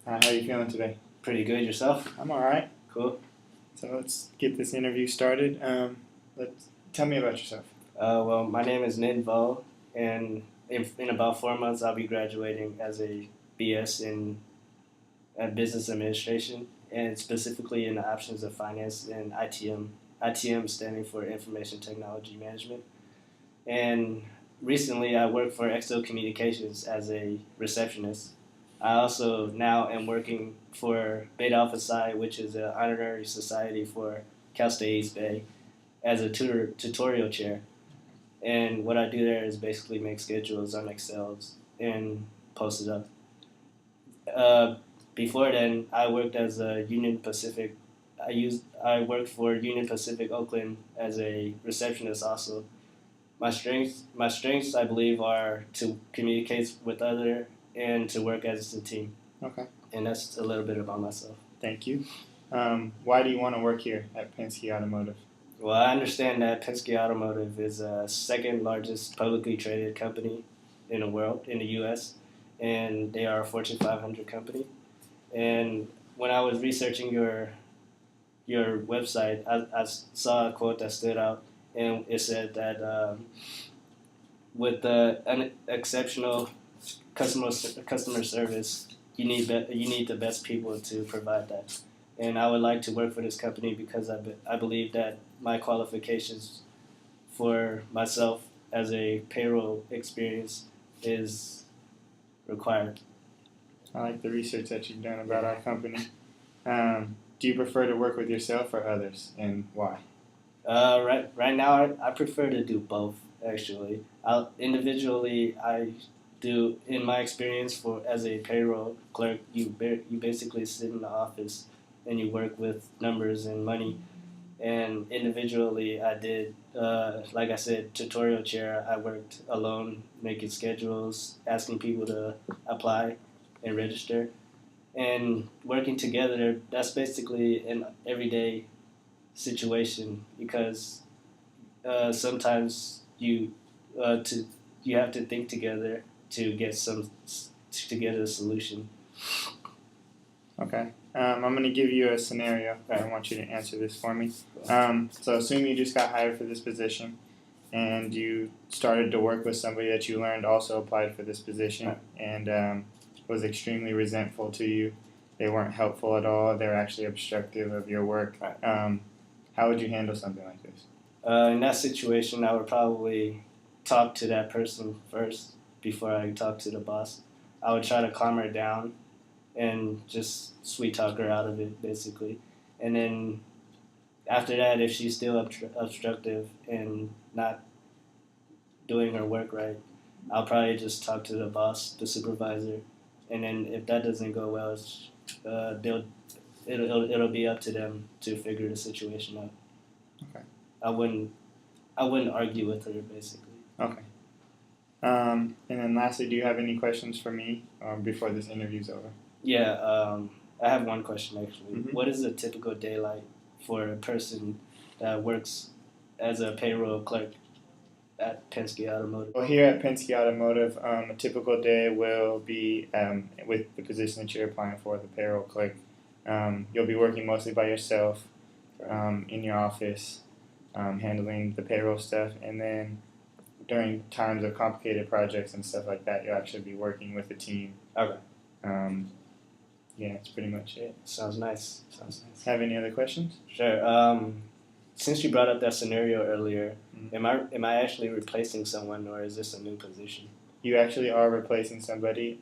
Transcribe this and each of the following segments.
How are you feeling today? Pretty good. Yourself? I'm all right. Cool. So let's get this interview started. Tell me about yourself. Well, my name is Ninh, and in about 4 months, I'll be graduating as a BS in Business Administration, and specifically in the options of finance and ITM. ITM standing for Information Technology Management. And recently, I worked for XO Communications as a receptionist. I also now am working for Beta Alpha Psi, which is an honorary society for Cal State East Bay, as a tutorial chair. And what I do there is basically make schedules on Excels and post it up. Uh, Before then, I worked as a Union Pacific. I worked for Union Pacific Oakland as a receptionist also. My strengths, I believe, are to communicate with other and to work as a team. Okay. And that's a little bit about myself. Thank you. Why do you want to work here at Penske Automotive? Well, I understand that Penske Automotive is the second largest publicly traded company in the world, in the U.S., and they are a Fortune 500 company. And when I was researching your website, I saw a quote that stood out, and it said that with the exceptional customer service, you need the best people to provide that. And I would like to work for this company because I believe that my qualifications for myself as a payroll experience is required. I like the research that you've done about our company. Do you prefer to work with yourself or others, and why? Right now, I prefer to do both. Actually, individually, I do. In my experience, for as a payroll clerk, you basically sit in the office and you work with numbers and money. And individually, I did, like I said, tutorial chair. I worked alone, making schedules, asking people to apply and register, and working together. That's basically an everyday situation because sometimes you have to think together to get a solution. Okay. I'm going to give you a scenario. I want you to answer this for me. So assume you just got hired for this position, and you started to work with somebody that you learned also applied for this position, and was extremely resentful to you. They weren't helpful at all. They were actually obstructive of your work. How would you handle something like this? In that situation, I would probably talk to that person first before I talk to the boss. I would try to calm her down and just sweet talk her out of it, basically. And then after that, if she's still obstructive and not doing her work right, I'll probably just talk to the boss, the supervisor, and then if that doesn't go well, it'll be up to them to figure the situation out. Okay. I wouldn't argue with her, basically. Okay. And then lastly, do you have any questions for me before this interview's over? Yeah, I have one question actually. Mm-hmm. What is a typical day like for a person that works as a payroll clerk at Penske Automotive? Well, here at Penske Automotive, a typical day will be with the position that you're applying for, the payroll clerk. You'll be working mostly by yourself in your office, handling the payroll stuff, and then during times of complicated projects and stuff like that, you'll actually be working with a team. Okay. Yeah, that's pretty much it. Sounds nice. Have any other questions? Sure. Since you brought up that scenario earlier, Mm-hmm. am I actually replacing someone, or is this a new position? You actually are replacing somebody.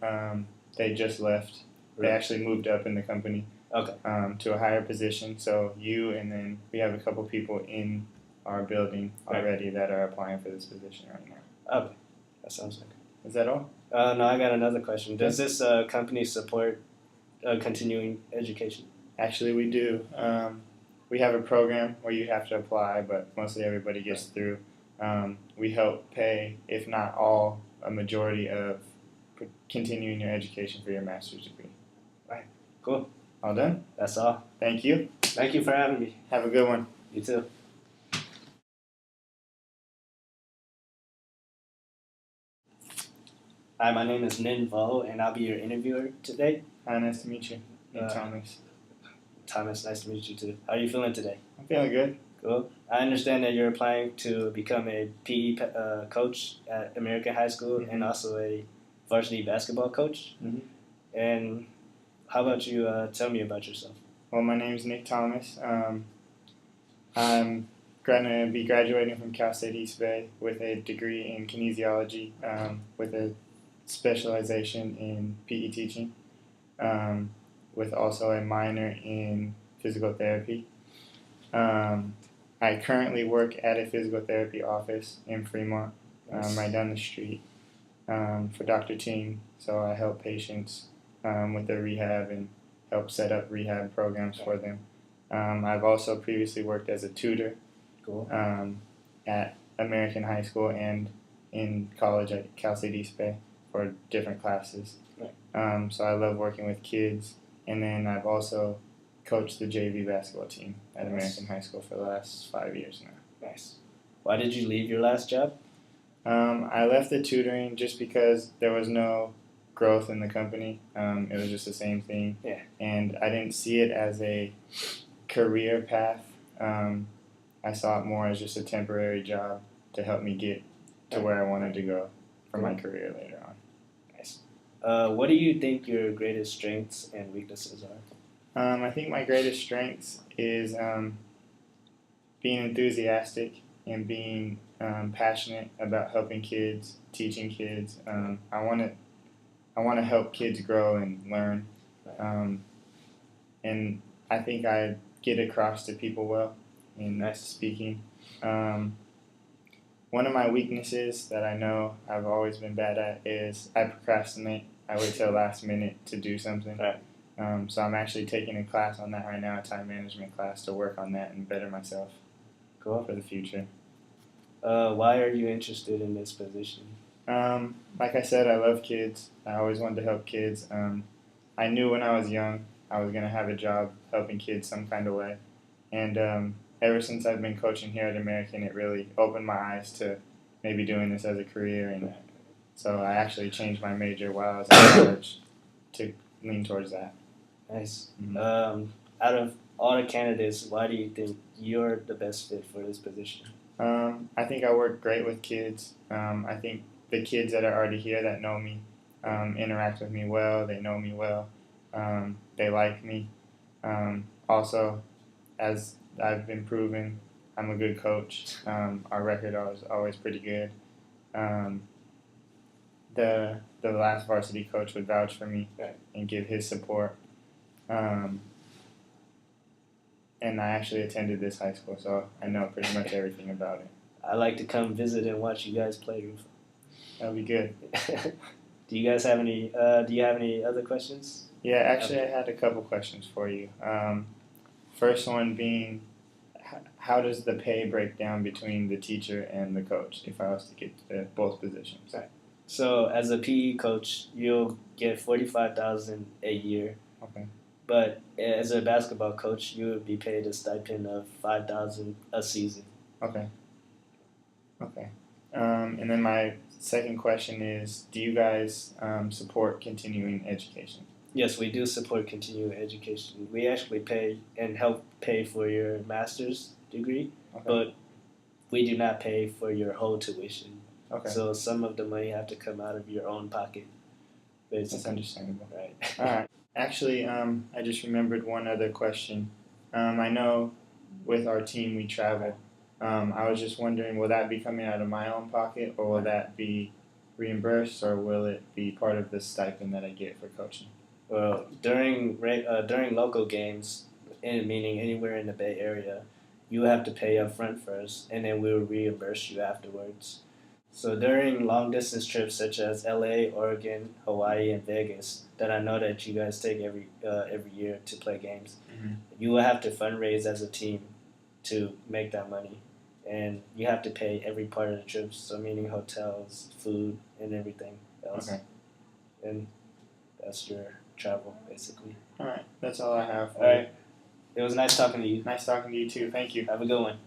They just left. They Right. actually moved up in the company. Okay. To a higher position. So you and then we have a couple people in our building already that are applying for this position right now. Okay. That sounds good. Is that all? No, I got another question. Does this company support continuing education? Actually, we do. We have a program where you have to apply, but mostly everybody gets through. We help pay, if not all, a majority of continuing your education for your master's degree. Right. Cool. All done? That's all. Thank you. Thank you for having me. Have a good one. You too. Hi, my name is Ninh Vo, and I'll be your interviewer today. Hi, nice to meet you. Nick Uh, Thomas. Thomas, nice to meet you too. How are you feeling today? I'm feeling good. Cool. I understand that you're applying to become a PE coach at American High School and also a varsity basketball coach. Mhm. And how about you tell me about yourself? Well, my name is Nick Thomas. I'm going to be graduating from Cal State East Bay with a degree in kinesiology with a specialization in PE teaching, with also a minor in physical therapy. I currently work at a physical therapy office in Fremont, right down the street, for Dr. Ting. So I help patients with their rehab and help set up rehab programs for them. I've also previously worked as a tutor at American High School and in college at Cal State East Bay for different classes. So I love working with kids. And then I've also coached the JV basketball team at American High School for the last 5 years now. Nice. Why did you leave your last job? I left the tutoring just because there was no growth in the company. It was just the same thing. Yeah. And I didn't see it as a career path. I saw it more as just a temporary job to help me get to where I wanted to go for my career later on. Nice. What do you think your greatest strengths and weaknesses are? I think my greatest strengths is being enthusiastic and being passionate about helping kids, teaching kids. I want to help kids grow and learn, and I think I get across to people well in speaking. One of my weaknesses that I know I've always been bad at is I procrastinate. I wait till the last minute to do something. So I'm actually taking a class on that right now, a time management class, to work on that and better myself for the future. Why are you interested in this position? Like I said, I love kids. I always wanted to help kids. I knew when I was young I was going to have a job helping kids some kind of way. And ever since I've been coaching here at American, it really opened my eyes to maybe doing this as a career. And so I actually changed my major while I was in college to lean towards that. Nice. Mm-hmm. Out of all the candidates, why do you think you're the best fit for this position? I think I work great with kids. I think the kids that are already here that know me interact with me well. They know me well. They like me. Also, as I've been proven, I'm a good coach. Our record is always pretty good. The last varsity coach would vouch for me and give his support. And I actually attended this high school, so I know pretty much everything about it. I'd like to come visit and watch you guys play. That'll be good. Do you guys have any? Do you have any other questions? Yeah, actually, I had a couple questions for you. First one being, how does the pay break down between the teacher and the coach if I was to get to both positions? Right. So, as a PE coach, you'll get $45,000 a year. Okay. But as a basketball coach, you would be paid a stipend of $5,000 a season. Okay. And then my second question is, do you guys support continuing education? Yes, we do support continuing education. We actually pay and help pay for your master's degree, but we do not pay for your whole tuition. Okay. So some of the money have to come out of your own pocket. That's understandable. Right. All right. Actually, I just remembered one other question. I know with our team we travel. I was just wondering, will that be coming out of my own pocket, or will that be reimbursed, or will it be part of the stipend that I get for coaching? Well, during local games, meaning anywhere in the Bay Area, you have to pay up front first, and then we will reimburse you afterwards. So during long distance trips such as LA, Oregon, Hawaii, and Vegas, that I know that you guys take every year to play games, you will have to fundraise as a team to make that money, and you have to pay every part of the trips. So meaning hotels, food, and everything else. Okay. And that's your travel basically. All right, that's all I have. All right. It was nice talking to you. Nice talking to you too. Thank you. Have a good one.